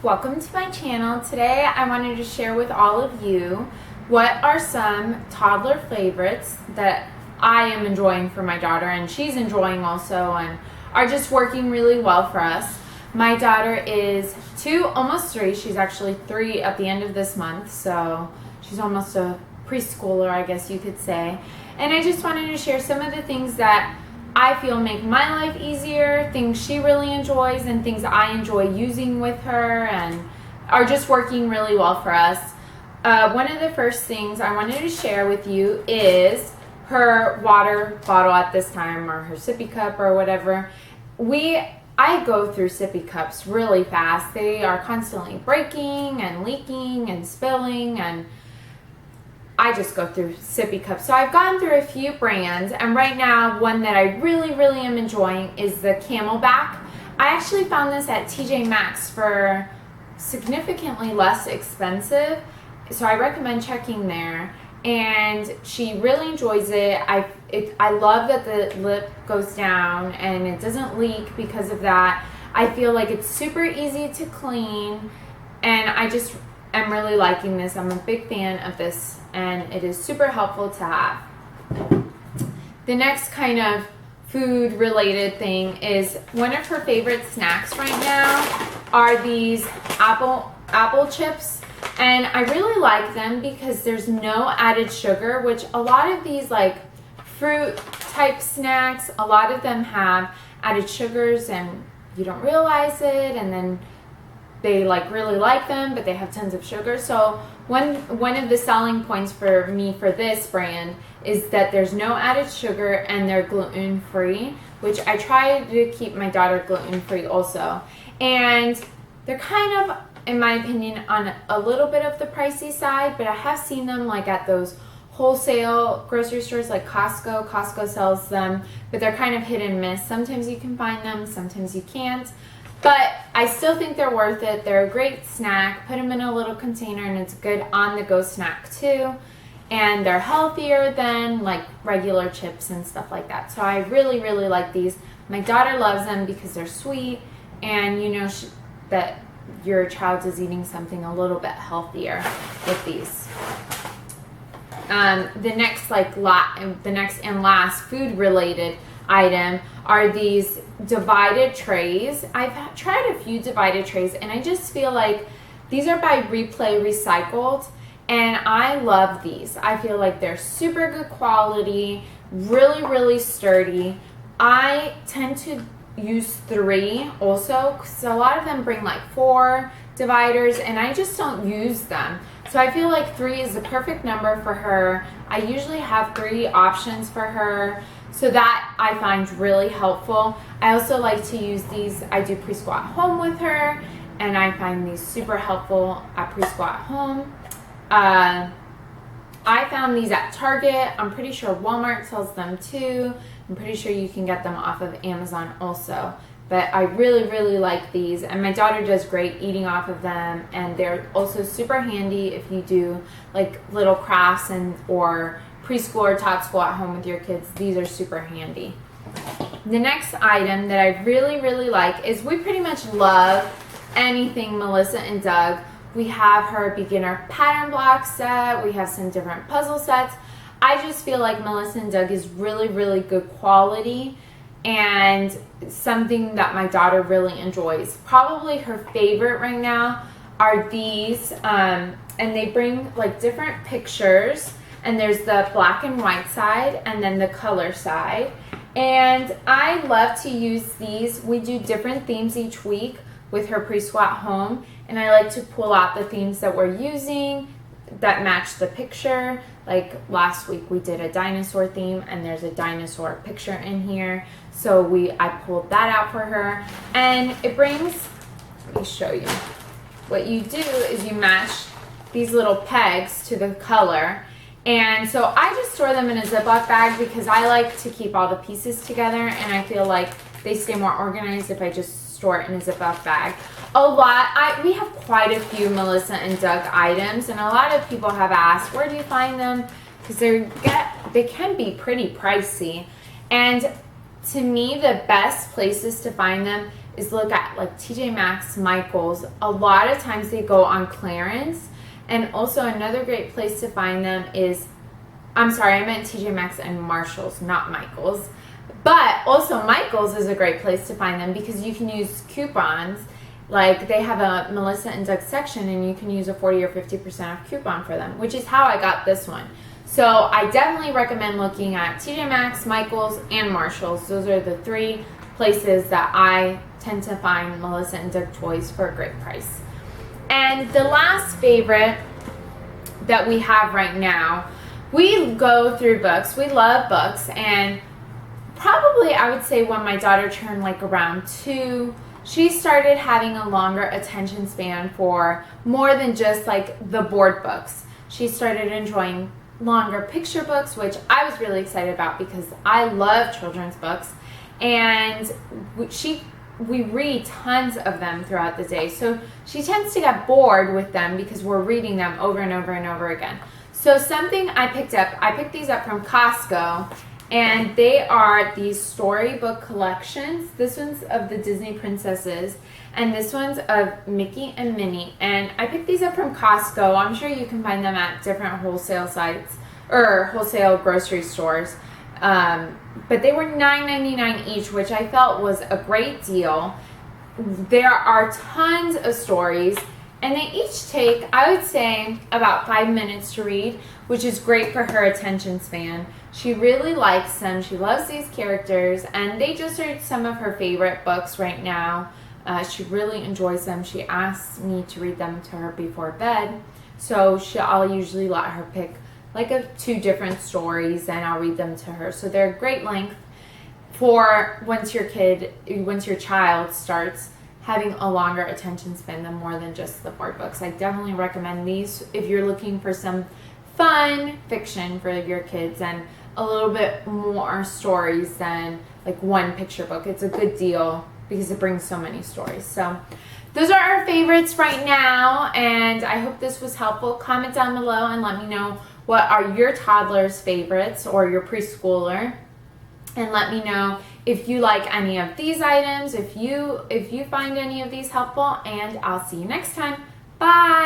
Welcome to my channel. Today I wanted to share with all of you what are some toddler favorites that I am enjoying for my daughter and she's enjoying also and are just working really well for us. My daughter is 2, almost 3. She's actually 3 at the end of this month, so she's almost a preschooler, I guess you could say. And I just wanted to share some of the things that I feel make my life easier, things she really enjoys, and things I enjoy using with her and are just working really well for us. One of the first things I wanted to share with you is her water bottle at this time, or her sippy cup or whatever. I go through sippy cups really fast. They are constantly breaking and leaking and spilling, and I just go through sippy cups. So I've gone through a few brands, and right now one that I really am enjoying is the Camelback. I actually found this at TJ Maxx for significantly less expensive, so I recommend checking there. And she really enjoys it. I love that the lip goes down and it doesn't leak because of that. I feel like it's super easy to clean, and I'm really liking this. I'm a big fan of this, and it is super helpful to have. The next kind of food related thing is one of her favorite snacks right now are these apple chips, and I really like them because there's no added sugar, which a lot of these like fruit type snacks, a lot of them have added sugars and you don't realize it, and then they really like them, but they have tons of sugar. So one of the selling points for me for this brand is that there's no added sugar and they're gluten-free, which I try to keep my daughter gluten-free also. And they're kind of, in my opinion, on a little bit of the pricey side, but I have seen them like at those wholesale grocery stores like Costco. Costco sells them, but they're kind of hit and miss. Sometimes you can find them, sometimes you can't. But I still think they're worth it. They're a great snack. Put them in a little container and it's a good on-the-go snack too. And they're healthier than like regular chips and stuff like that. So I really like these. My daughter loves them because they're sweet, and you know that your child is eating something a little bit healthier with these. The next and last food related item are these divided trays. I've tried a few divided trays, and I just feel like these are by Replay Recycled, and I love these. I feel like they're super good quality, really sturdy. I tend to use 3 also, because a lot of them bring like 4 dividers, and I just don't use them. So I feel like 3 is the perfect number for her. I usually have 3 options for her, so that I find really helpful. I also like to use these. I do preschool at home with her, and I find these super helpful at preschool at home. I found these at Target. I'm pretty sure Walmart sells them too. I'm pretty sure you can get them off of Amazon also. But I really like these, and my daughter does great eating off of them, and they're also super handy if you do like little crafts or preschool or tot school at home with your kids. These are super handy. The next item that I really like is, we pretty much love anything Melissa and Doug. We have her beginner pattern block set. We have some different puzzle sets. I just feel like Melissa and Doug is really good quality and something that my daughter really enjoys. Probably her favorite right now are these, and they bring like different pictures, and there's the black and white side and then the color side. And I love to use these. We do different themes each week with her preschool at home, and I like to pull out the themes that we're using that match the picture. Like last week we did a dinosaur theme, and there's a dinosaur picture in here, so I pulled that out for her. And it brings, let me show you. What you do is you match these little pegs to the color, and so I just store them in a Ziploc bag because I like to keep all the pieces together, and I feel like they stay more organized if I just store it in a Ziploc bag. We have quite a few Melissa and Doug items, and a lot of people have asked, where do you find them? Because they can be pretty pricey. And to me, the best places to find them is look at like TJ Maxx, Michaels. A lot of times they go on clearance. And also another great place to find them is, I'm sorry, I meant TJ Maxx and Marshalls, not Michaels. But also Michaels is a great place to find them because you can use coupons. Like they have a Melissa and Doug section and you can use a 40 or 50% off coupon for them, which is how I got this one. So I definitely recommend looking at TJ Maxx, Michaels, and Marshalls. Those are the 3 places that I tend to find Melissa and Doug toys for a great price. And the last favorite that we have right now, we go through books. We love books, and probably I would say when my daughter turned like around 2, she started having a longer attention span for more than just like the board books. She started enjoying longer picture books, which I was really excited about because I love children's books, and we read tons of them throughout the day. So she tends to get bored with them because we're reading them over and over and over again. So something I picked these up from Costco, and they are these storybook collections. This one's of the Disney princesses, and this one's of Mickey and Minnie. And I picked these up from Costco. I'm sure you can find them at different wholesale sites or wholesale grocery stores. But they were $9.99 each, which I felt was a great deal. There are tons of stories, and they each take, I would say, about 5 minutes to read, which is great for her attention span. She really likes them. She loves these characters, and they just are some of her favorite books right now. She really enjoys them. She asks me to read them to her before bed, so I'll usually let her pick like 2 different stories, and I'll read them to her. So they're a great length for once your child starts having a longer attention span than more than just the board books. I definitely recommend these if you're looking for some fun fiction for your kids and a little bit more stories than like one picture book. It's a good deal because it brings so many stories. So those are our favorites right now, and I hope this was helpful. Comment down below and let me know what are your toddler's favorites or your preschooler, and let me know if you like any of these items, if you find any of these helpful, and I'll see you next time. Bye.